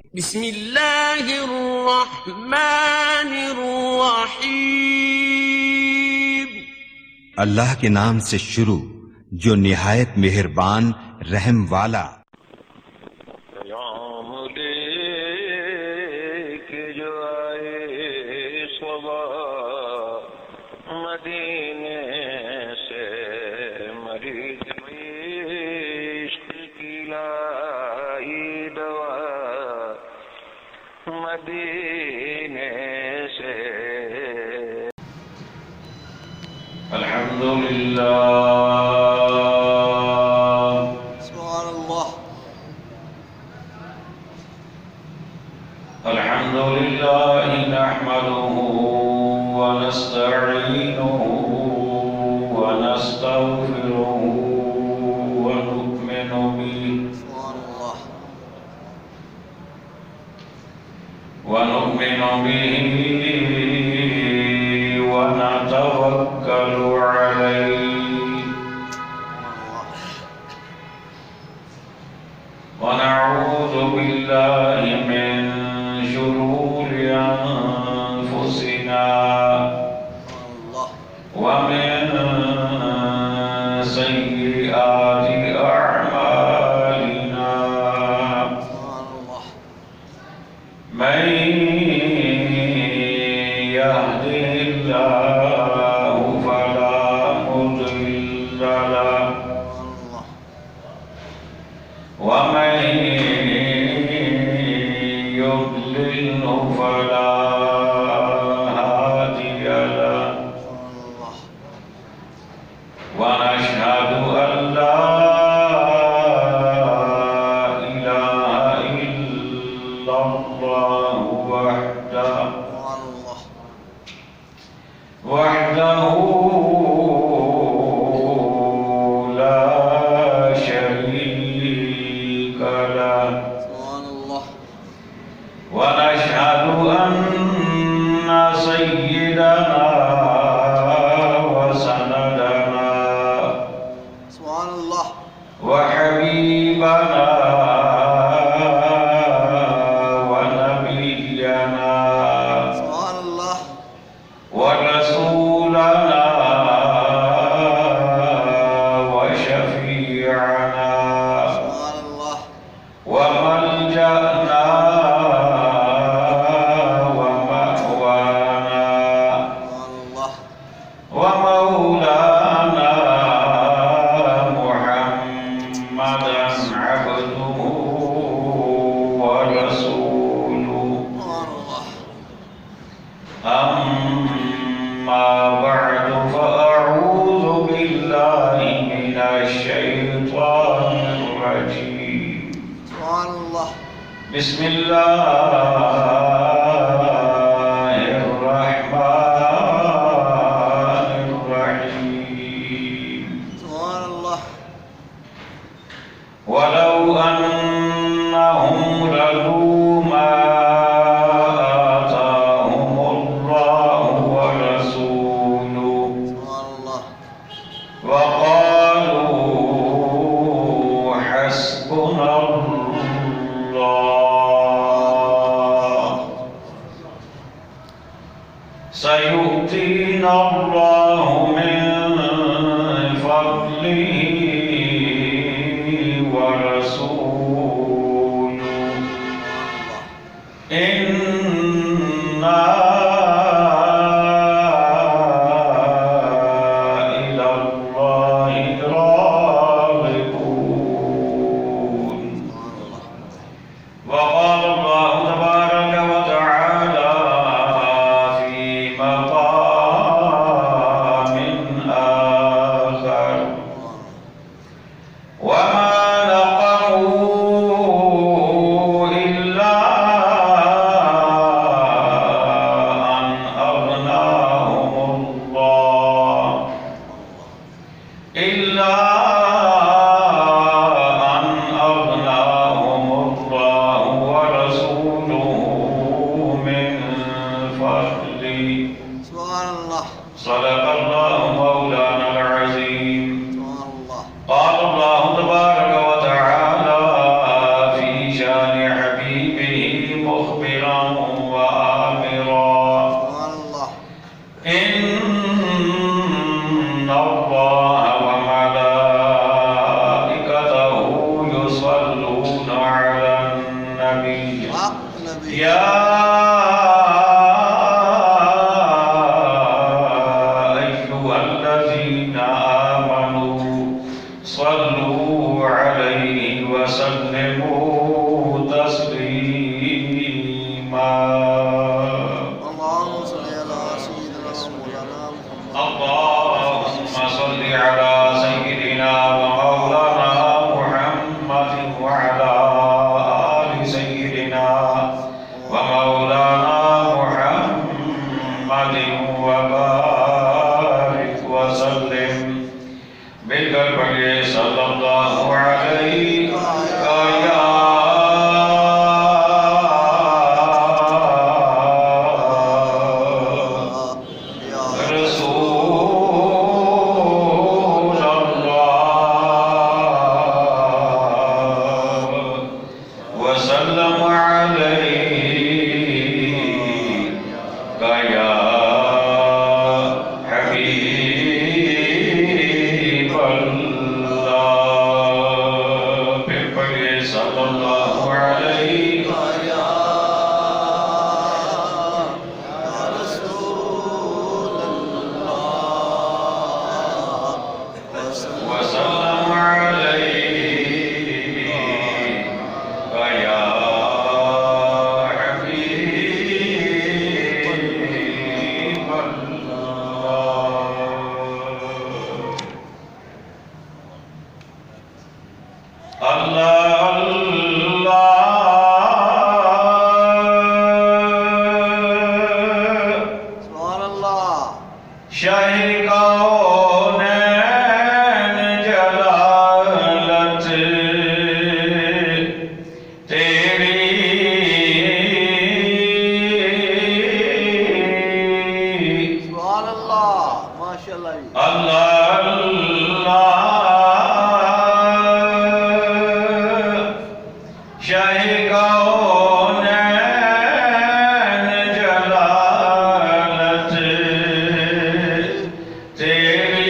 بسم الله الرحمن الرحیم۔ اللہ کے نام سے شروع جو نہایت مہربان رحم والا۔ پیام لے کے جو آئے صبح مدینے سے، مریض عشق کی لائی دوا مدینے سے۔ الحمدللہ سبحان اللہ۔ الحمد لله نحمده ونستعينه ونستغفره ونؤمن به سبحان اللہ۔ ونتوكل عليه ونعوذ بالله من شرور أنفسنا ومن سيئات أعمالنا، من يهده الله فلا مضل له ومن يضلل فلا هادي له، ونشهد أن لا إله إلا الله وحده لا شريك له، ونشهد أن سيدنا وسندنا وحبيبنا ونبينا ورسولنا وشفيعنا وملجأنا ومأوانا ومولانا محمدا عبده ورسوله، أما بعد فأعوذ بالله من الشيطان الرجيم، بسم الله الرحمن الرحيم، ولو أنهم رضوا ما آتاهم الله ورسوله وقالوا حسبنا الله سيؤتينا الله من فضله ورسوله إنا إلى الله راغبون. وقال الله تبارك وتعالى في مقام آخر: وما نقموا إلا أن أغناهم الله ورسوله من فضله. صدق الله مولانا العظيم. قال الله تبارك وتعالى في شان حبيبه نبی يا أيها الذين آمنوا صلوا عليه وسلموا تسليما اللهم صل على سيدنا مولانا محمد اللهم صل على سيدنا ومولانا محمد وعلى آل سيدنا ومولانا محمد وبارك وسلم بالقلب صلى الله عليه يا رسول الله وسلم عليك يا حبيب الله بالقلب صلى الله عليه يا رسول الله وسلم عليك يا حبيب الله الله سبحان الله شاہد کونین جلالت تیری سبحان اللہ ماشاء اللہ جی اللہ اللہ شاہد کونین جلالت تیری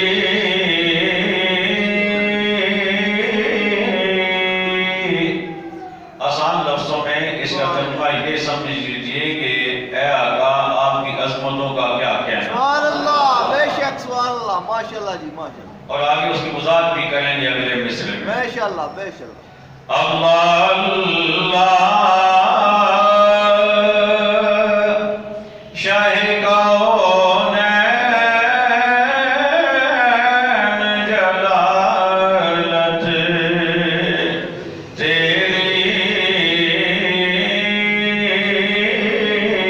آسان لفظوں میں اس کا ترجمہ یہ سمجھ لیجئے کہ اے آقا آپ کی عظمتوں کا کیا کہنا سبحان اللہ بے شک سبحان اللہ ماشاء اللہ جی ماشاء اللہ اور آگے اس کی وضاحت بھی کریں گے اگلے مصرع میں بے شاء اللہ بے شاء اللہ اللہ اللہ شاہ کونین جلالت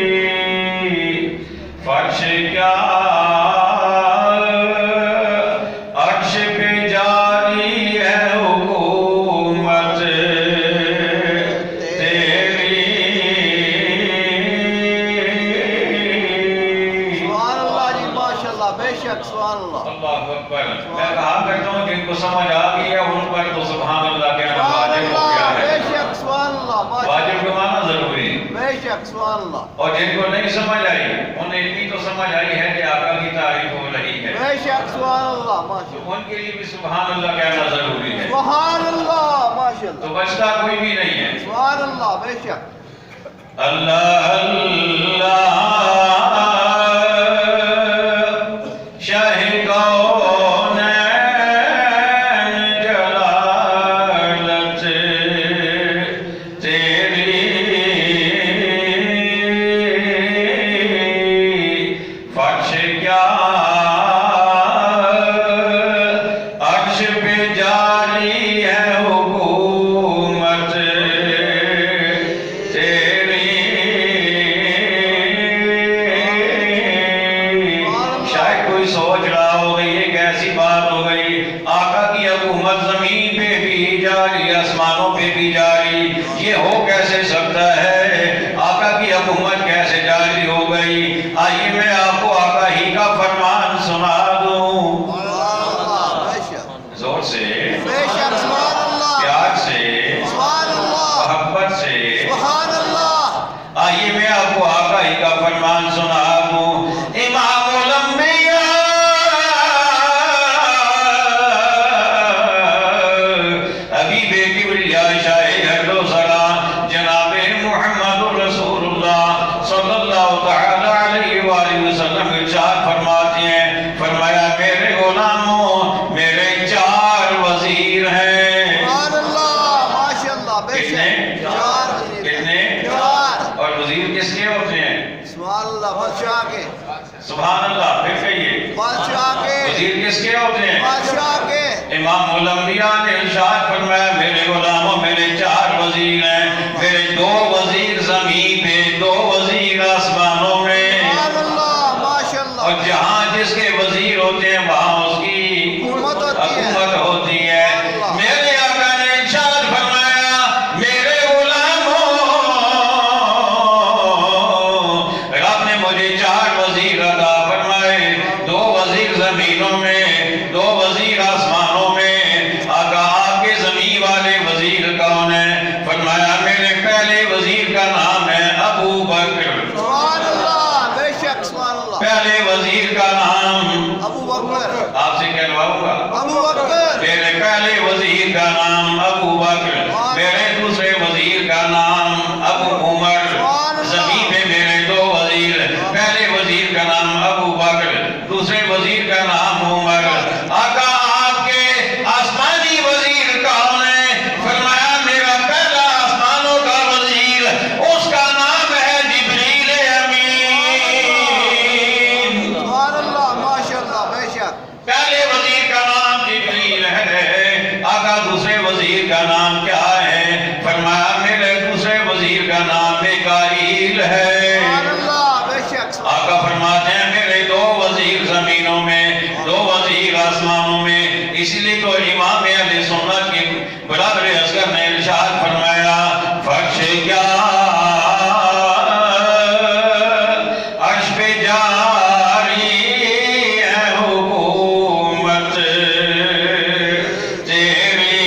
تیری فرش کیا عرش پہ جاری ہے حکومت تیری سبحان اللہ جی ماشاء اللہ بے شک سبحان اللہ اللہ اکبر میں کہا کرتا ہوں جن کو سمجھ آ گئی ہے ان پر تو سبحان اللہ کہنا سبحان واجب ہو گیا اللہ بے ہے شک سبحان اللہ ماشاء واجب کو مانا ضروری ہے بے شک سبحان اللہ اور جن کو نہیں سمجھ آئی انہیں اتنی تو سمجھ آئی ہے کہ آقا کی تعریف ہو رہی ہے بے شک سبحان اللہ ماشاء تو اللہ ان کے لیے بھی سبحان اللہ کہنا ضروری ہے سبحان اللہ ماشاء تو اللہ بچتا کوئی بھی نہیں ہے سبحان اللہ بے شک اللہ اللہ شاہ کونین جلالت تیری فرش کیا عرش پہ جاری ہے حکومت تیری شاید کوئی سوچ رہا ہوگا یہ کیسی بات ہو گئی آقا کی حکومت زمین پہ بھی جاری آسمانوں پہ بھی جاری یہ ہو کیسے سکتا ہے آقا کی حکومت کیسے جاری ہو گئی آئیے میں آپ کو آقا ہی کا فرمان سنا دوں سبحان اللہ بے شک زور سے بے شک سبحان اللہ پیار سے سبحان اللہ محبت سے سبحان اللہ آئیے میں آپ کو آقا ہی کا فرمان سنا دوں امام الانبیاء حبیب کبریاء شاہ ہر دو سلام جناب محمد رسول وزیر کس کے ہوتے ہیں؟ سبحان اللہ بادشاہ کے سبحان اللہ، پھر کہیے بادشاہ کے وزیر کس کے ہوتے ہیں؟ بادشاہ کے امام الانبیاء نے ارشاد فرمایا میرے غلاموں میرے 4 وزیر ہیں، میرے 2 وزیر زمین پہ، 2 وزیر آسمانوں میں، سبحان اللہ ماشاءاللہ اور جہاں جس کے وزیر ہوتے ہیں وہاں اس کی حکومت ہوتی ہے حکومت ہوتی ہے۔ میرے آقا نے ارشاد فرمایا میرے غلاموں رب نے مجھے 4 وزیر عطا فرمائے، 2 وزیر زمینوں میں، 2 وزیر آسمانوں میں۔ آقا آپ کے زمین والے وزیر کون ہیں؟ فرمایا میرے پہلے وزیر کا نام ہے ابو بکر، سبحان اللہ بے شک سبحان اللہ پہلے وزیر کا نام ابو بکر آپ سے کہلواؤں گا، ابو بکر میرے پہلے وزیر کا نام ابو بکر، میرے دوسرے وزیر کا نام ابو عمر، زمین پہ میرے 2 وزیر، پہلے وزیر کا نام ابو بکر، دوسرے وزیر کا نام عمر۔ آقا آپ کے آسمانی وزیر کون ہے؟ فرمایا میرا پہلا آسمانوں کا وزیر، اس کا نام ہے جبریل امین۔ سبحان اللہ ماشاءاللہ بے شک پہلے وزیر کا نام جبریل ہے، آقا دوسرے وزیر کا نام کیا ہے؟ فرمایا میرے دوسرے وزیر کا نام میکائیل ہے۔ سبحان اللہ بے شک آقا فرماتے ہیں میرے 2 وزیر زمینوں میں، 2 وزیر آسمانوں میں۔ اس لیے تو امام اہل سنت کی برادر اصغر نے ارشاد فرمایا فرش کیا عرش پہ جاری ہے حکومت تیری۔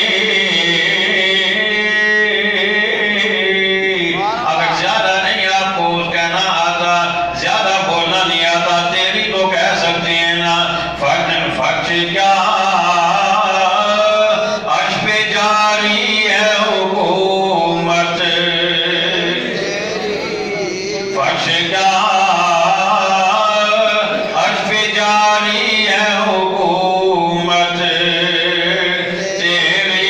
اگر زیادہ نہیں آپ کو کہنا آتا، زیادہ بولنا نہیں آتا، تیری تو کہہ سکتے ہیں نا۔ فرش کیا عرش پہ جاری ہے حکومت، فرش کیا عرش پہ جاری ہے حکومت تیری۔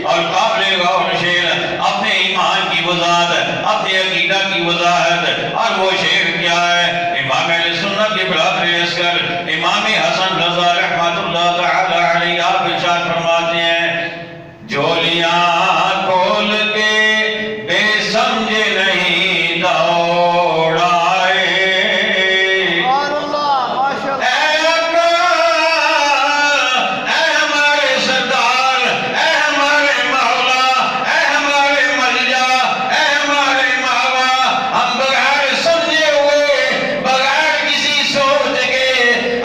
اور قابل غور شعر اپنے ایمان کی وضاحت، اپنے عقیدہ کی وضاحت، اور وہ شعر کیا ہے؟ امام اہل سنت کے برادر اصغر امام حسن رضا رحمۃ اللہ تعالی علیہ آپ ارشاد فرماتے ہیں جھولیاں کھول کے بے سمجھ نہیں دوڑائے، سبحان اللہ ماشاءاللہ اے آقا اے ہمارے سردار، اے ہمارے مولا، اے ہمارے ملجا، اے ہمارے ماوا، ہم بغیر سمجھے ہوئے، بغیر کسی سوچ کے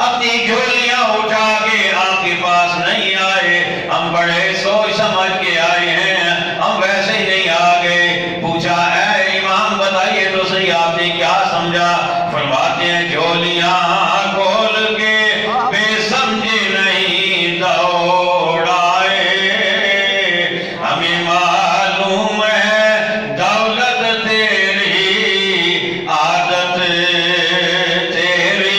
اپنی جھولیاں اٹھا کے آپ کے پاس نہیں آئے، ہم بڑے سوچ سمجھ کے آئے ہیں، ہم ویسے ہی نہیں آگے۔ پوچھا اے امام بتائیے تو صحیح آپ نے کیا سمجھا؟ فرماتے ہیں جھولیاں کھول کے بے سمجھ نہیں دوڑائے، ہمیں معلوم ہے دولت تیری عادت تیری،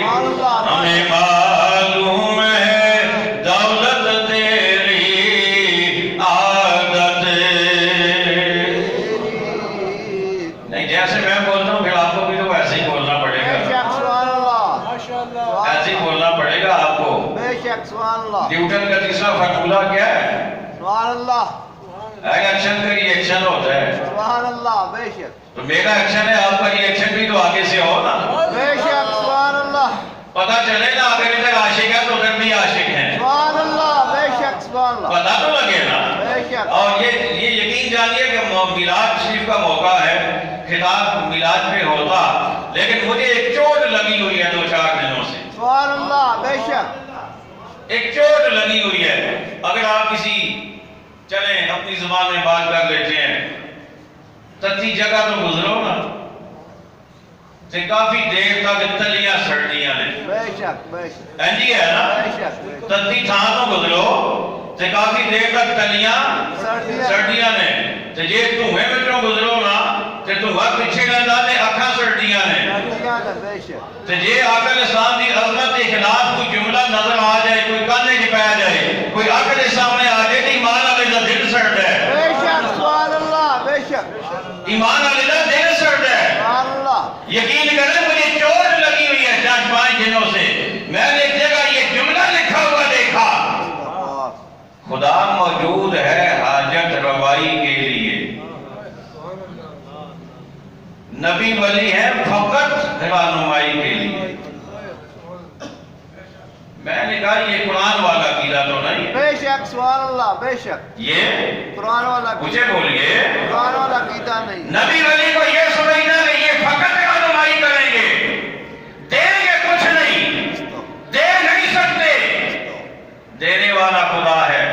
ہمیں معلوم ہے دولت تیری عادت۔ نہیں جیسے میں بولتا ہوں پھر آپ کو بھی تو ویسے ہی بولنا پڑے بے گا، شک سبحان اللہ ایسے ہی بولنا پڑے گا آپ کو۔ بے شک سبحان اللہ نیوٹن کا تیسرا فارمولہ کیا ہے؟ سبحان اللہ ایکشن کا ری ایکشن ہوتا ہے، سبحان اللہ بے شک تو میرا ایکشن ہے آپ کا ری ایکشن بھی تو آگے سے ہو نا، بے شک سبحان اللہ پتہ چلے نا اگر ادھر عاشق ہے تو ادھر بھی عاشق ہیں، سبحان اللہ بے شک سبحان اللہ پتہ تو لگے نا۔ بے شک اور یہ یقین جانیے کہ میلاد شریف کا موقع ہے، خطاب میلاد پہ ہوتا، لیکن مجھے ایک چوٹ لگی ہوئی ہے 2-4 دنوں سے، سبحان اللہ بے شک ایک چوٹ لگی ہوئی ہے۔ اگر آپ کسی چلیں اپنی زبان میں بات کر لیتے ہیں، تتی جگہ تو گزرو نا، سے کافی دیر تک تلیاں سڑتیاں نے، بے شک بے شک جی ہے نا، بے شک تتی تھان تو گزرو سے کافی دیر تک تلیاں سڑتیاں نے، تے جے دھوئیں وچوں گزرو نا تے دھواں پیچھے رہندا تے اکھاں سڑتیاں نے، بے شک تے جے آقا اسلام دی عظمت کے خلاف کوئی جملہ نظر آ جائے، کوئی کان وچ پے جائے، کوئی آقا اسلام خدا موجود ہے حاجت روائی کے لیے، نبی ولی ہے فقط رہنمائی کے لیے۔ میں نے کہا یہ قرآن والا عقیدہ تو نہیں ہے، بے شک سبحان اللہ، بے شک یہ قرآن والا مجھے بولیے قرآن والا عقیدہ نہیں۔ نبی ولی کو یہ سمجھنا کہ یہ فقط رہنمائی کریں گے، دیں گے کچھ نہیں، دے نہیں سکتے، دینے والا خدا ہے۔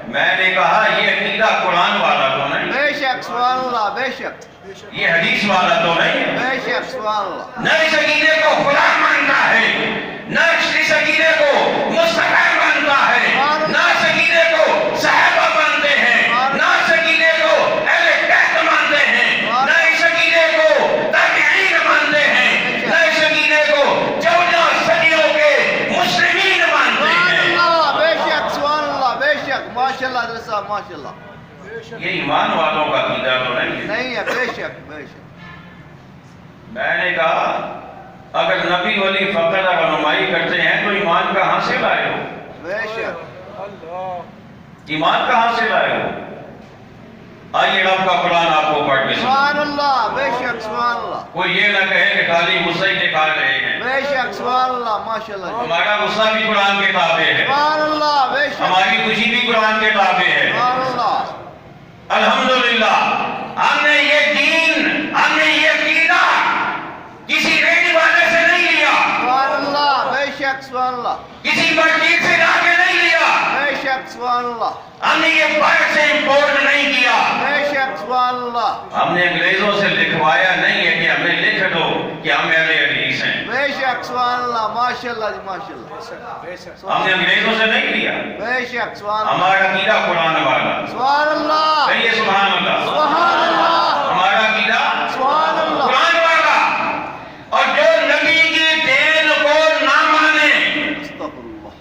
میں نے کہا یہ عقیدہ قرآن والا تو نہیں، بے شک سبحان اللہ، بے شک یہ حدیث والا تو نہیں، بے شک سبحان اللہ۔ نہ اس عقیدے کو خدا مانتا ہے، نہ اس عقیدے کو مصطفی مانتا ہے، نہ اس عقیدے کو صحابہ مانتے ہیں، نہ اس عقیدے کو اہل بیت مانتے ہیں، نہ اس عقیدے کو تابعین مانتے ہیں، نہ اس عقیدے کو 14 صدیوں کے مسلمین مانتے ہیں۔ سبحان اللہ، بے شک سبحان اللہ، بے شک ماشاءاللہ حضرت صاحب ماشاءاللہ۔ یہ ایمان والوں کا عقیدہ تو نہیں ہے۔ نہیں ہے، بے شک بے شک۔ میں نے کہا اگر نبی ولی فقط رہنمائی کرتے ہیں تو ایمان کہاں سے لائے ہو؟ بے شک ایمان کہاں سے لائے ہو؟ آئیے رب کا قرآن آپ کو پڑھ کے سبحان اللہ، بے شک سبحان اللہ، کوئی یہ نہ کہے کہ خالی غصہ ہی دکھا رہے ہیں، بے شک سبحان اللہ ماشاءاللہ۔ ہمارا غصہ بھی قرآن کے تابع ہے، سبحان اللہ، بے شک ہماری خوشی بھی قرآن کے تابع ہے۔ سبحان اللہ۔ الحمدللہ ہم نے یہ دین، ہم نے یہ عقیدہ کسی ریڈی والے سے نہیں لیا، سبحان اللہ، بے شک سبحان اللہ، کسی مسجد سے لا کے نہیں لیا، بے شک سبحان اللہ، ہم نے یہ باہر سے امپورٹ نہیں کیا، بے شک سبحان اللہ، ہم نے انگریزوں سے لکھوایا نہیں ہے کہ ہمیں لکھ دو کہ ہم اہل حدیث ہیں، بے شک سبحان اللہ ماشاءاللہ جی ماشاءاللہ، ہم نے انگریزوں سے نہیں لیا، بے شک سبحان اللہ، ہمارا عقیدہ قرآن والا، سبحان اللہ، کہیے سبحان اللہ، سبحان اللہ، ہمارا عقیدہ سبحان اللہ، قرآن والا، اور جو نبی کی دین کو نہ مانے، استغفر اللہ،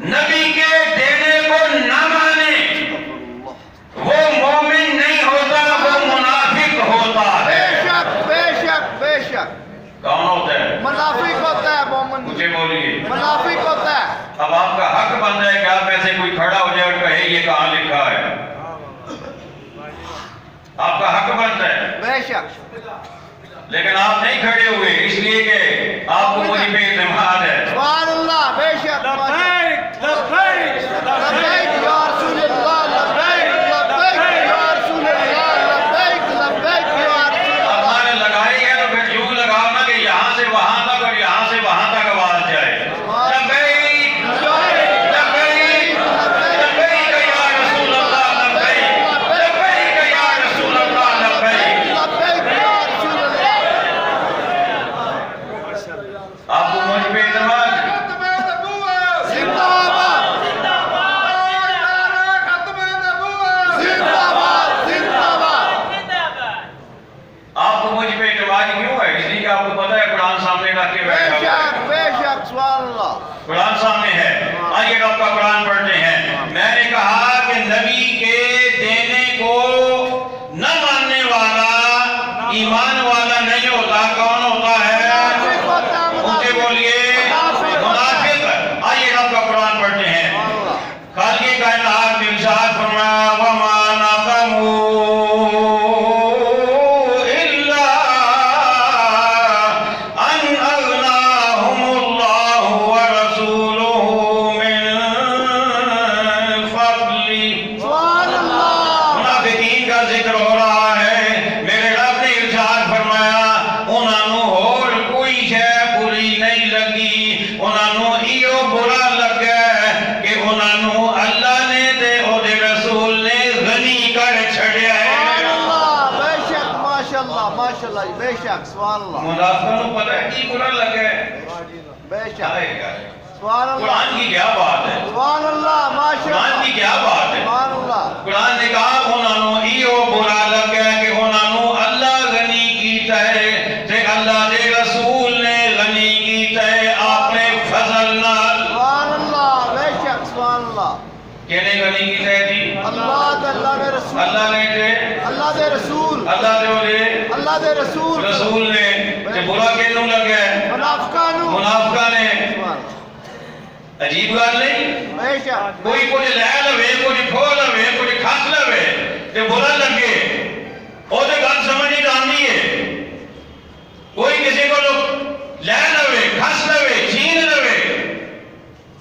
نبی کے دینے کو نہ مانے، استغفر اللہ، وہ مومن نہیں ہوتا، وہ منافق ہوتا بے ہے۔ شک بے شک بے شک، کون ہوتا ہے؟ منافق ہوتا ہے مومن، مجھے بولیے، منافق ہوتا ہے، اب آپ کا حق بنتا ہے کہ آپ میں سے کوئی کھڑا ہو جائے اور کہے یہ کہاں لکھا ہے، آپ کا حق بنتا ہے، بے شک لیکن آپ نہیں کھڑے ہوئے اس لیے کہ آپ کو مجھ پہ اعتماد ہے۔ سبحان اللہ، بے شک لبیک لبیک یا رسول اللہ، لبیک لبیک یا رسول اللہ، لبیک لبیک یا رسول اللہ، اللہ نے لگائی ہے تو پھر یوں لگاؤ نا کہ یہاں سے وہاں تک اور یہاں سے وہاں تک آواز جائے۔ لبیک لبیک لبیک یا رسول اللہ، لبیک لبیک یا رسول اللہ، لبیک۔ لبیک یا رسول اللہ، آپ کو مجھ پہ اعتماد ہے؟ زندہ آباد، زندہ آباد، زندہ آباد، آپ کو مجھ پہ اعتماد کیوں ہے؟ اس لیے کہ آپ کو پتہ ہے قرآن سامنے رکھ کے بے بیٹھا ہوا ہے، شک بے شک سبحان اللہ، قرآن سامنے ہے۔ آئیے رب کا قرآن پڑھتے ہیں۔ میں نے کہا کہ نبی کے دینے کو نہ ماننے والا ایمان والا نہیں ہوتا، کون ہوتا ہے؟ مجھے بولیے، منافق۔ آئیے رب کا قرآن پڑھتے ہیں۔ خالق کائنات نے ارشاد فرمایا وَمَا نَقَمُوا إِلَّا أَنْ أَغْنَاهُمُ اللَّهُ وَرَسُولُهُ مِنْ فَضْلِهِ۔ سبحان اللہ، منافقین کا ذکر ہو رہا ہے۔ میرے رب نے ارشاد فرمایا انہاں نوں ہور کوئی شے بری نہیں لگی، انہاں نوں ایو برا لگا کہ انہاں نوں اللہ نے تے او دے رسول نے غنی کر چھڑیا سبحان ہے۔ اللہ، بے شک ماشاءاللہ ماشاءاللہ جی، بے شک سبحان اللہ، منافقوں کو پتہ ہے کی برا لگا ہے؟ بے شک قرآن سبحان اللہ، کی کیا بات ہے؟ سبحان اللہ قرآن ماشاءاللہ، کی کیا بات ہے؟ سبحان اللہ، قرآن نے کہا انہاں نوں ایو برا لگا کہ انہاں نوں اللہ غنی کیتا ہے تے اللہ دے رسول نے غنی کیتا ہے اپنے فضل نال۔ سبحان اللہ، بے شک سبحان اللہ، کہنے غنی کیتا ہے جی؟ اللہ دے اللہ دے رسول، اللہ نے تے اللہ دے رسول، اللہ دے اولے اللہ دے رسول، رسول نے تے برا کینوں لگا ہے؟ منافقانو، منافقہ نے۔ سبحان اللہ، عجیب گل نہیں؟ بے شک کوئی کچھ لے لوے، کچھ کھو لوے، کچھ کھس لوے تے برا لگے، وہ تو گل سمجھ نہیں آتی ہے۔ کوئی کسی کو لے لوے، کھس لوے، چھین لوے،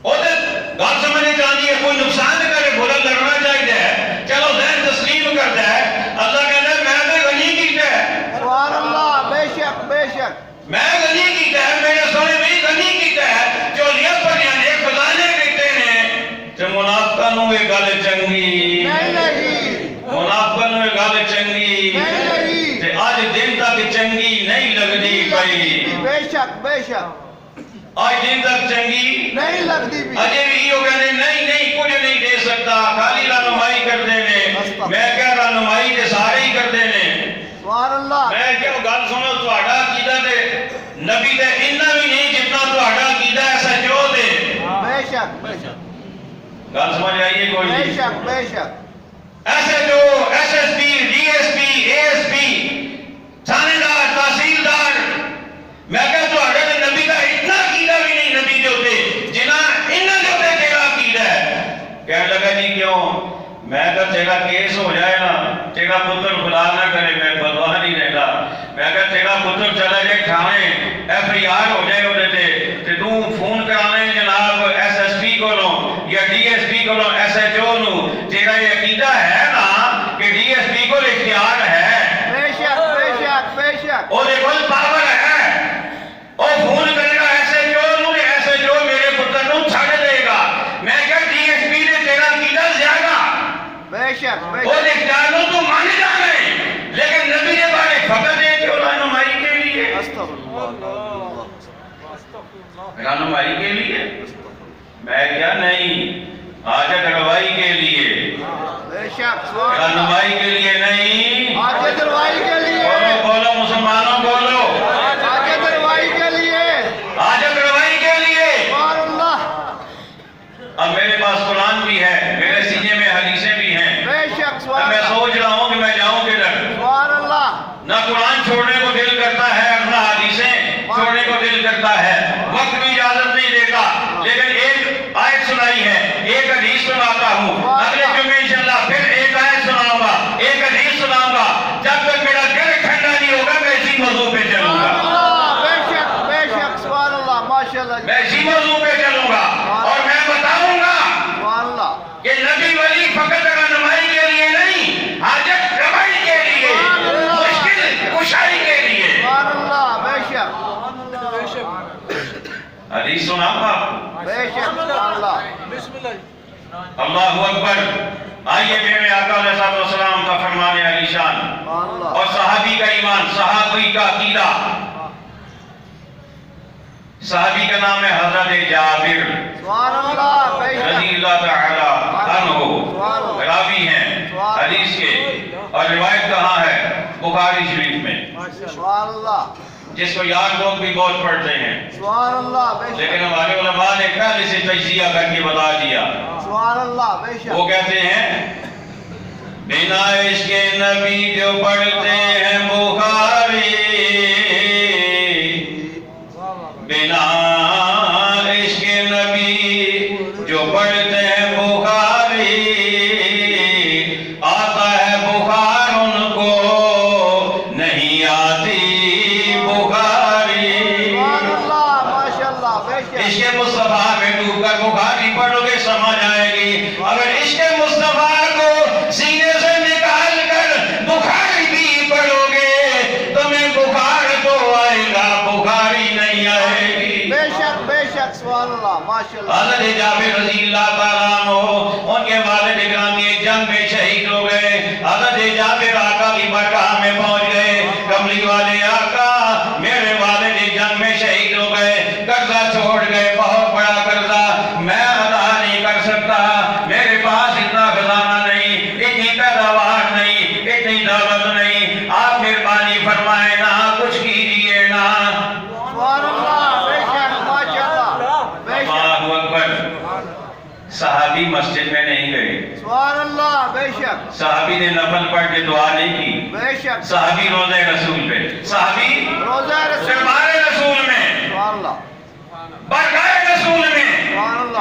وہ تو گل سمجھ نہیں آتی ہے۔ کوئی نقصان کرے، برا لگنا چاہیے، چلو ذہن تسلیم کرتا ہے۔ اللہ کہتا ہے میں تو غنی کیتا ہے، سبحان اللہ، بے شک بے شک میں غنی کیتا ہے، میرے سونے بھی غنی کیتا ہے، جو لیت پڑیاں نے خزانے دیتے ہیں۔ تے منافقاں نوں یہ گل چنگی نہیں منافقاں نوں یہ گل چنگی نہیں تے اج دن تک چنگی نہیں لگدی پئی، بے شک بے شک اج دن تک چنگی نہیں لگتی بھی اجے بھی یہ کہنے نہیں کچھ نہیں دے سکتا، خالی رہنمائی کرتے نے۔ میں کہہ رہنمائی تے سارے ہی کرتے نے۔ سبحان اللہ میں کہ گل سنو، تہاڈا عقیدہ تے نبی تے اتنا بھی نہیں جتنا تہاڈا عقیدہ ہے سچو تے۔ بے شک بے شک گل سمجھ آئیے کوئی بے نہیں؟ شک بے شک SHO SSP DSP ASP تھانے دار تحصیلدار، میں کہ تہاڈے تے نبی دا اتنا عقیدہ بھی نہیں نبی دے اوتے جنہ انہاں دے اوتے تیرا عقیدہ ہے۔ کہنے لگا جی کیوں؟ میں کہا تیرا کیس ہو جائے نا، تیرا پتر خدا نہ کرے، میں پرواہ نہیں رہتا، میں کہا تیرا پتر چلا جائے تھانے FIR ہو جائے ہوتے تے تو فون کرانے جناب SSP کو یا DSP کو SHO نو، تیرا یہ عقیدہ ہے نا کہ DSP کو اختیار ہے، بے شک بے شک بے شک وہ دیکھو پاور ہے، وہ فون کرے گا SHO نو، SHO میرے پتر نو چھڑ دے گا۔ میں کہا DSP نے تیرا عقیدہ زیادہ، بے شک بے وہ شک اختیاروں تو مان جانے، لیکن نبی نے بارے فقط ہے کہ رہنمائی کے لیے، رہنمائی کے لیے، میں کیا نہیں، حاجت روائی کے لیے، بے شک سبحان اللہ رہنمائی کے لیے نہیں۔ حاجت روائی کے لیے بولو بولو مسلمانوں بولو، حاجت روائی کے لیے حاجت روائی کے لیے۔ سبحان اللہ اب میرے پاس قرآن بھی ہے، میرے سینے میں حدیثیں بھی ہیں، بے شک اب سبحان میں اللہ سوچ رہا ہوں کہ میں جاؤں کدھر۔ سبحان اللہ نہ قرآن چھوڑنے کو دل کرتا ہے، نہ حدیثیں چھوڑنے کو دل کرتا ہے، وقت بھی اجازت نہیں دیتا، لیکن ایک آیت سنائی ہے، ایک حدیث سناتا ہوں، اگلے جمعے انشاءاللہ پھر ایک آیت سناؤں گا، ایک حدیث سناؤں گا، جب تک میرا دل ٹھنڈا نہیں ہوگا میں اسی موضوع پہ چلوں گا، بے شک سبحان اللہ ماشاءاللہ میں اسی موضوع پہ چلوں گا، اور میں بتاؤں گا سبحان اللہ کہ نبی ولی فقط رہنمائی کے لیے نہیں، حاجت روائی کے لیے، مشکل کشائی کے لیے۔ سبحان اللہ بے شک حدیث سناؤں گا، بے شک سبحان اللہ اللہ اکبر۔ آئیے میرے آقا علیہ السلام کا فرمان علی شان سبحان اللہ اور صحابی کا ایمان، صحابی کا عقیدہ۔ صحابی کا نام ہے حضرت جابر سبحان اللہ بے رضی شک اللہ تعالی عنہ، راوی ہیں حدیث کے، اور روایت کہاں ہے؟ بخاری شریف میں، سبحان اللہ جس کو یاد لوگ بھی بہت پڑھتے ہیں، سبحان اللہ بے شک لیکن ہمارے علماء نے پہلے سے تجزیہ کر کے بتا دیا۔ سبحان اللہ بے شک وہ کہتے ہیں بنا عشق نبی جو پڑھتے ہیں بخاری، بنا عشق نبی جو پڑھتے ہیں بخاری، آتا ہے بخار ان کو نہیں آتی بخاری۔ سبحان اللہ ماشاءاللہ بے شک عشق مصطفیٰ میں ڈوب کر بخاری پڑھو گے سمجھ آئے گی، اگر عشق مصطفیٰ کو سینے سے نکال کر بخاری بھی پڑھو گے تمہیں بخار تو آئے گا، بخاری نہیں آئے گی۔ بے شک سبحان اللہ ماشاءاللہ حضرت جابر رضی اللہ تعالیٰ عنہ، ان کے والد گرامی جنگ میں شہید ہو گئے، حضرت جابر آقا کی بارگاہ میں پہنچ گئے، کملی والے آقا میرے والد جنگ میں شہید ہو گئے، قرضہ چھوڑ گئے، بہت بڑا قرضہ، میں ادا نہیں کر سکتا، میرے پاس اتنا خزانہ نہیں، اتنی پیداوار نہیں، اتنی دولت نہیں، آپ مہربانی فرمائیں نا، کچھ کیجئے نا۔ سبحان اللہ بے شک ماشاءاللہ بے شک اللہ اکبر۔ صحابی مسجد میں نہیں گئے، سبحان اللہ بے شک صحابی نے نفل پڑھ کے دعا نہیں کی، بے شک صحابی روزہ رسول پہ، صحابی روزہ رسول دربار رسول میں، سبحان اللہ برگاہ رسول میں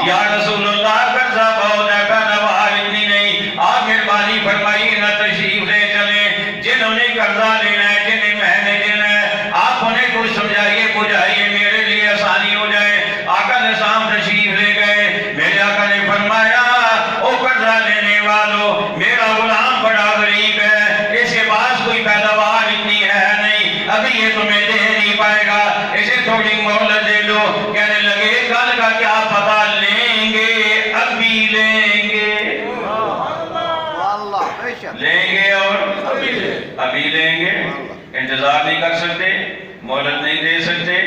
یا رسول اللہ قرضہ بہت ہے پیداوار اتنی نہیں، آپ مہربانی فرمائیے نہ تشریف لے چلیں، جنہوں نے قرضہ لینا ہے جنہیں مہینے دینا ہے آپ انہیں کچھ سمجھائیے بجھائیے میرے لیے آسانی ہو جائے۔ آقا علیہ السلام تشریف لے گئے، میرے آقا نے فرمایا او قرضہ لینے والوں، میرا غلام بڑا غریب ہے، اس کے پاس کوئی پیداوار اتنی ہے نہیں، ابھی یہ تمہیں دے نہیں پائے گا، اسے تھوڑی مہلت دے دو۔ کہنے لگے کل کا کیا پتہ، لیں گے ابھی لیں گے، لیں گے اور ابھی لیں گے، انتظار نہیں کر سکتے، مہلت نہیں دے سکتے۔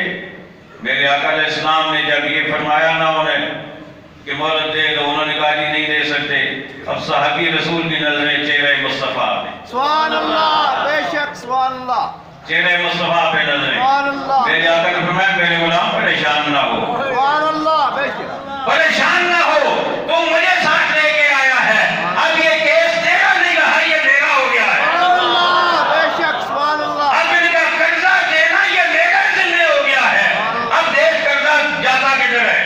میرے آقا علیہ السلام نے جب یہ فرمایا نا انہیں کہ مہلت دے دو، انہوں نے کہا نہیں نہیں دے سکتے۔ اب صحابی رسول کی نظریں چہرہ مصطفیٰ پہ، سبحان اللہ، بے شک سبحان اللہ، چہرہ مصطفیٰ پہ نظریں۔ سبحان اللہ، میرے آقا نے فرمایا میرے غلام پریشان نہ ہو، سبحان اللہ، بے شک پریشان نہ ہو، تو مجھے ساتھ لے کے آیا ہے، اب یہ کیس تیرا نہیں رہا، یہ میرا ہو گیا ہے۔ سبحان اللہ، بے شک سبحان اللہ، اب ان کا قرضہ دینا یہ میرا ذمہ ہو گیا ہے، اب دیکھ قرضہ جاتا کدھر ہے۔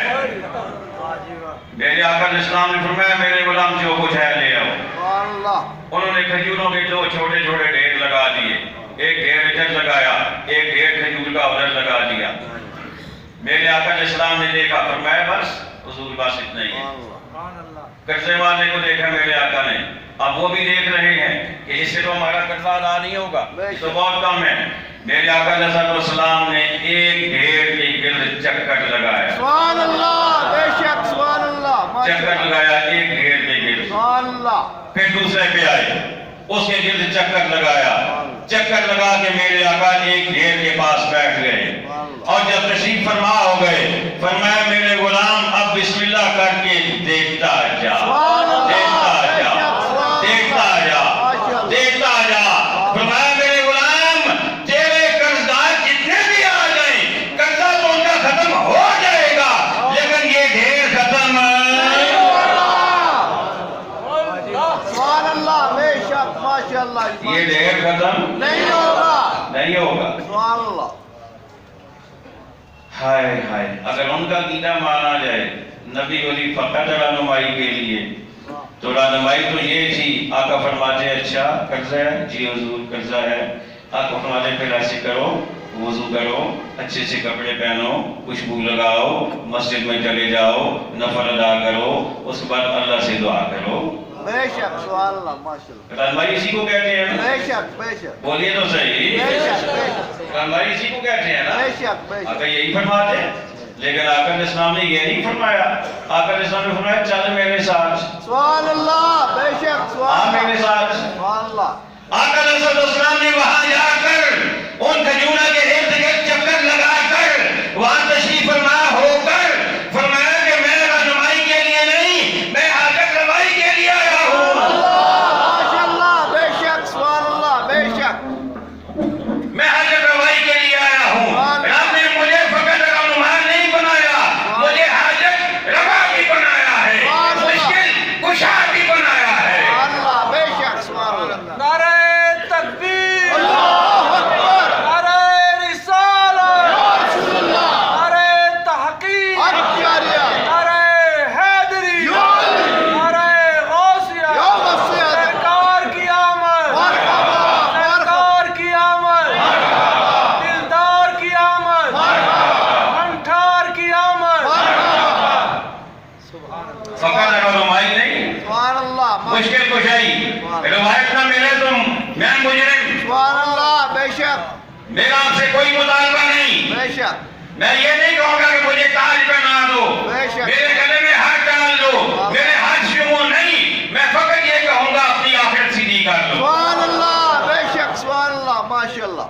میرے آقا علیہ السلام نے فرمایا میرے غلام جو کچھ ہے لے آؤ۔ سبحان اللہ، انہوں نے کھجوروں کے دو چھوٹے چھوٹے ڈھیر لگا دیے، ایک ڈھیر ادھر لگایا، ایک ڈھیر کھجور کا ادھر لگا دیا۔ میرے آقا علیہ السلام نے دیکھا، فرمایا بس حضور بس اتنا ہی ہے۔ قرضے والے کو دیکھا میرے آقا نے، اب وہ بھی دیکھ رہے ہیں کہ اس سے تو ہمارا قرضہ ادا نہیں ہوگا، یہ تو بہت کم ہے۔ میرے آقا علیہ السلام نے ایک ڈھیر کے گرد چکر لگایا، سبحان اللہ، بے شک سبحان اللہ، چکر لگایا ایک ڈھیر کے گرد، سبحان اللہ، پھر دوسرے پہ آئے، اس کے گرد چکر لگایا، چکر لگا کے میرے آقا ایک ڈھیر کے پاس بیٹھ گئے، اور جب تشریف فرما ہو گئے فرمایا میرے غلام اب بسم اللہ کر کے دیکھتا جا، دیکھتا جا، دیکھتا جا، دیکھتا جا۔ فرمایا میرے غلام تیرے قرضدار جتنے بھی آ جائیں قرضہ تو ان کا ختم ہو جائے گا، لیکن یہ ڈھیر ختم سبحان اللہ، بے شک ماشاءاللہ، یہ ڈھیر ختم نہیں ہوگا، نہیں ہوگا۔ سبحان اللہ، ہائے ہائے، اگر ان کا عقیدہ مانا جائے نبی ولی فقط رہنمائی کے لیے، تو رہنمائی تو یہ تھی، آقا فرماتے اچھا قرضہ ہے، جی حضور قرضہ ہے، آقا فرماتے پھر ایسے کرو، وضو کرو، اچھے سے کپڑے پہنو، خوشبو لگاؤ، مسجد میں چلے جاؤ، نفل ادا کرو، اس کے بعد اللہ سے دعا کرو۔ بے شک سبحان اللہ، ماشاءاللہ، رہنمائی اسی کو کہتے ہیں نا، بے شک بے شک، بولیے تو صحیح، بے شک بے شک، رہنمائی اسی کو کہتے ہیں نا، بے شک بے آقا شک، یہی فرماتے ہیں۔ لیکن آقا علیہ السلام نے یہ نہیں فرمایا، آقا علیہ السلام نے فرمایا چل میرے ساتھ، سبحان اللہ، بے شک آ سبحان میرے اللہ، ساتھ۔ سبحان اللہ، آقا علیہ السلام نے وہاں جا کر ان کھجوروں کے ارد گرد چکر لگا کر وہاں تشریف فرما ہو کر فرمایا کہ میں رہنمائی کے لیے نہیں، میں حاجت روائی کے لیے آیا ہوں۔ ماشاءاللہ، بے شک سبحان اللہ، بے شک، میں حاجت روائی کے لیے آیا ہوں، رب نے مجھے فقط رہنما نہیں بنایا، مجھے حاجت روا بھی بنایا ہے، مشکل کشا بھی بنایا ہے۔ سبحان اللہ، بے شک سبحان اللہ، نعرہ تکبیر، اللہ اکبر، نعرہ رسالت، یا رسول اللہ، نعرہ تحقیق، اکبریہ، نعرہ حیدری، یا علی، نعرہ غوثیہ، یا غوثیہ، سرکار کی آمد، مرحبا، سرکار کی آمد، دلدار کی آمد، منٹھار کی آمد۔ فقط رہنمائی نہیں، سبحان اللہ، مشکل کشائی، روایت نہ ملے تم میں مجرم، سبحان اللہ، بے شک، میرا آپ سے کوئی مطالبہ نہیں، بے شک، میں یہ نہیں کہوں گا کہ مجھے تاج پہنا دو، بے شک، میرے گلے میں ہاتھ ڈال دو، میرے ہاتھ شمو نہیں، میں فقط یہ کہوں گا اپنی آخرت سیدھی کر لو، سبحان اللہ، بے شک سبحان اللہ، ماشاءاللہ،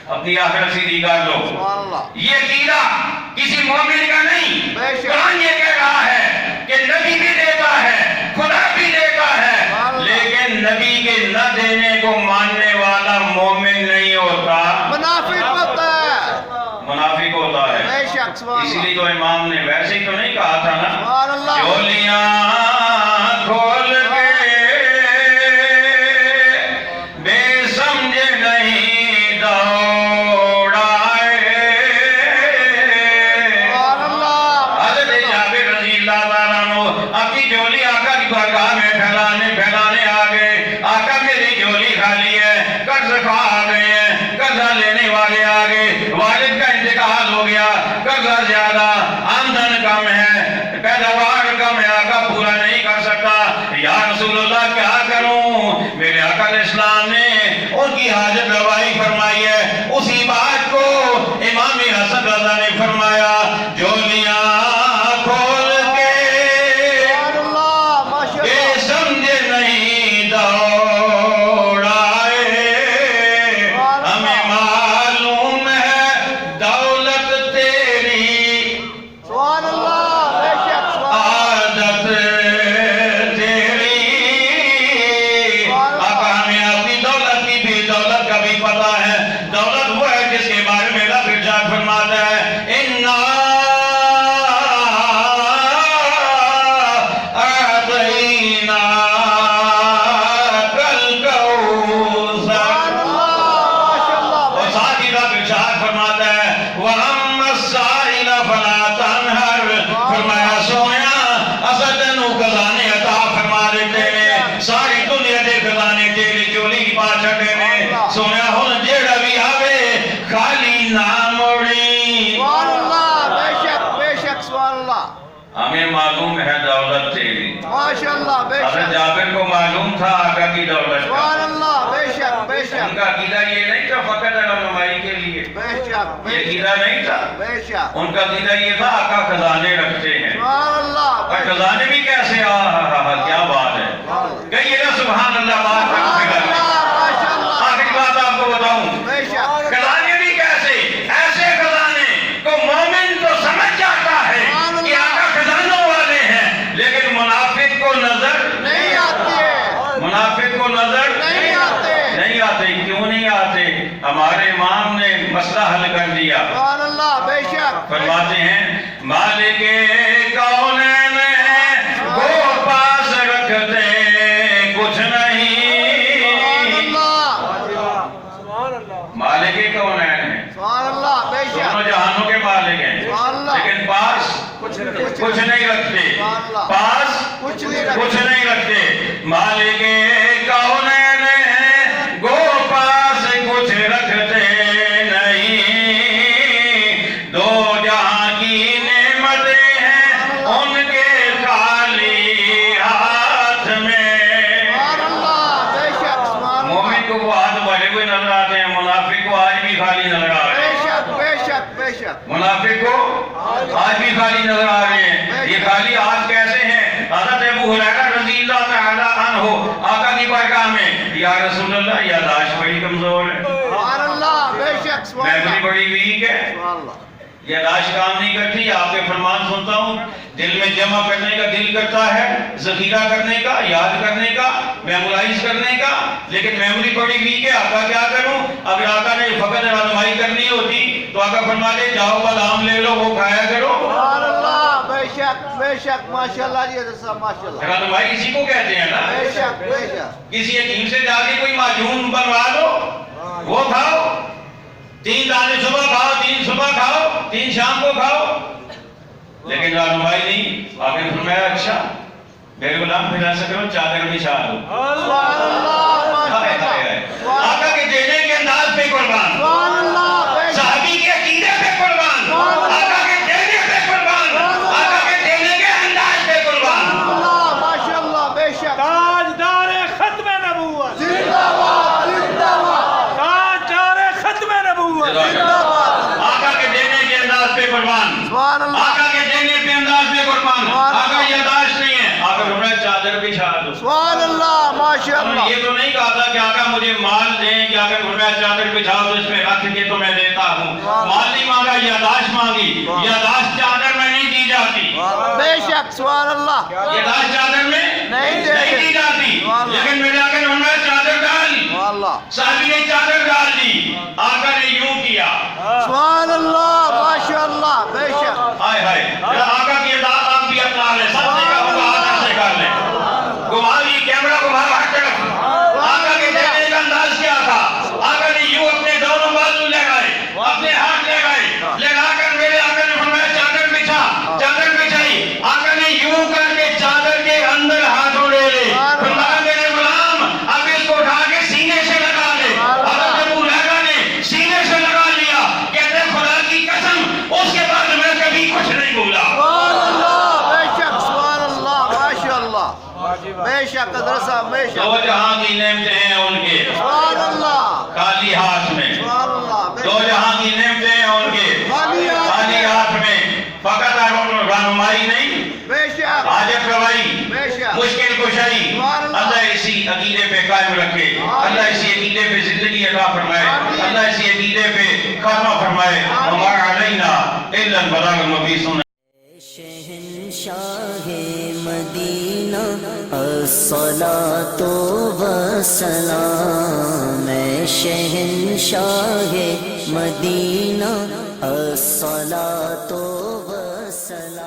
اپنی آخرت سیدھی کر لو۔ سبحان اللہ، یہ عقیدہ کسی مومن کا نہیں، بے شک، قرآن یہ کہہ رہا ہے کہ نبی بھی دیتا ہے، خدا بھی دیتا ہے، لیکن نبی کے نہ دینے کو ماننے والا مومن نہیں ہوتا، منافق ہوتا ہے، منافق ہوتا ہے۔ بے شک سبحان اسی اللہ، لیے تو امام نے ویسے ہی تو نہیں کہا تھا نا، سبحان اللہ، چولیاں کھول کے بے سمجھ نہیں دوڑائے۔ سبحان اللہ، حضرت جابر رضی اللہ میں پھیلانے آ گئے. آقا میری جھولی خالی ہے, قرض کھا گئے ہیں, قرضہ لینے والے آ گئے, والد کا انتقال ہو گیا, قرضہ زیادہ, آمدن کم ہے, پیداوار کم ہے, آقا پورا نہیں کر سکتا. یا رسول اللہ کیا کروں؟ میرے آقا علیہ السلام نے ان کی حاجت روائی فرمائی ہے. اسی بات کو امام حسن رضا نے فرمایا, جھولیاں کھول کے یہ سمجھے نہیں دوڑ آئے, ہمیں معلوم ہے دولت تیری عادت تیری. آقا ہمیں اپنی دولت کی بھی دولت کا بھی پتا ہے. دولت وہ ہے جس کے بارے میں رب ارشاد فرماتا ہے, اِنَّا أَعْطَيْنَاكَ الْكَوْثَرَ. اور ساتھ ہی رب ارشاد فرماتا ہے, وَأَمَّا السَّائِلَ فَلَا تَنْهَرْ. فرمایا سویا اصل تینوں خزانے عطا فرما دیتے ہیں, ساری دنیا دے خزانے تیری جھولی کی پاس چھٹے نے. سویا ہن جیڑا بھی آوے خالی نہ موڑی. ہمیں معلوم ہے دولت تیری. حضرت جابر کو معلوم تھا آقا کی دولت کا. ان کا عقیدہ یہ نہیں تھا فقط رہنمائی کے لیے, یہ عقیدہ نہیں تھا. ان کا عقیدہ یہ تھا آقا خزانے رکھتے ہیں. اور خزانے بھی کیسے, کیا بات ہے, کہیے نا سبحان اللہ. بات آخری بات آپ کو بتاؤں, خزانے بھی کیسے, ایسے خزانے کو مومن تو سمجھ جاتا ہے کہ آقا خزانوں والے ہیں, لیکن منافق کو نظر نہیں آتے. کیوں نہیں آتے؟ ہمارے امام نے مسئلہ حل کر دیا. فرماتے ہیں, مالک کونین وہ پاس رکھتے کچھ نہیں. مالک کونین ہیں, دونوں جہانوں کے مالک ہیں, لیکن پاس کچھ نہیں رکھتے. پاس کچھ نہیں رکھتے. مالک کونین ہیں گو پاس کچھ رکھتے نہیں. دو جہاں کی نعمتیں ہیں ان کے خالی ہاتھ میں. مومن کو وہ ہاتھ بھرے ہوئے نظر آتے ہیں, منافق کو آج بھی خالی نظر آ رہے ہیں. منافق کو آج بھی خالی نظر آ رہے ہیں. یہ خالی ہاتھ کیسے ہیں؟ حضرت ابو ہریرہ رضی اللہ تعالی عنہ آقا کی بارگاہ میں, یا رسول اللہ یاداشت بڑی کمزور ہے, میموری بڑی ویک ہے, یاداشت کام نہیں کرتی. آپ کے فرمان سنتا ہوں, دل میں جمع کرنے کا دل کرتا ہے, ذخیرہ کرنے کا, یاد کرنے کا, میمورائز کرنے کا, لیکن میموری بڑی ویک ہے. آقا کیا کروں؟ اگر آقا نے فقط رہنمائی کرنی ہوتی تو آقا فرماتے جاؤ بادام لے لو وہ کھایا کرو. رہنمائی اسی کو کہتے ہیں نا. کسی حکیم سے جا کے کوئی معجون بنوا لو وہ کھاؤ, 3 دانے صبح کھاؤ, 3 صبح کھاؤ, 3 شام کو کھاؤ, لیکن رہنمائی نہیں. آگے فرمایا اچھا میرے غلام پھر ایسا کرو چادر بچھا دو. آقا کے دینے کے انداز پہ قربان, صحابی کے عقیدے پہ قربان, آقا کے دینے پہ قربان, آقا کے دینے کے انداز پہ قربان. تاجدار ختم نبوت, تاجدار ختم نبوت. آقا کے دینے کے انداز پہ قربان, آقا کے دینے کے انداز پہ قربان. آقا یاداشت نہیں ہے, آقا فرمایا چادر بچھا دو. یہ تو نہیں کہا تھا کہ آقا مجھے مال دیں, کہ آقا فرمایا چادر بچھا دو اس میں رکھ کے تو میں دیتا ہوں. مال نہیں مانگا, یاداشت مانگی. یاداشت چادر میں نہیں دی جاتی, یاداشت چادر میں نہیں دی جاتی, لیکن میرے آقا نے فرمایا چادر ڈال. صحابی نے چادر ڈال دی, آقا نے یوں کیا. ہائے ہائے, آقا کی اطاعت آپ بھی اپنا لیں, سب سے کہا ہاتھ سے کر لیں, گھما لی کیمرہ کو بھاگ ہر طرف. آقا کے دینے کا انداز کیا تھا؟ آقا نے یوں اپنے دونوں بازو لگائے, اپنے ہاتھ لگائے, لگا کر میرے آقا نے فرمایا چادر بچھا. چادر بچھائی, آقا نے یوں کر کے چادر کے اندر ہاتھوں مدرسہ ہمیشہ دو جہاں کی نعمتیں ہیں ان کے سبحان اللہ خالی ہاتھ میں سبحان اللہ دو جہاں کی نعمتیں ہیں ان کے خالی ہاتھ میں فقط رہنمائی نہیں بے شک حاجت روائی بے شک مشکل کشائی اللہ اسی عقیدے پہ قائم رکھے اللہ اسی عقیدے پہ زندگی عطا فرمائے اللہ اسی عقیدے پہ خاتمہ فرمائے وما علینا الا البلاغ المبین شہنشاہ مدینہ الصلاۃ والسلام شہنشاہ مدینہ الصلاۃ والسلام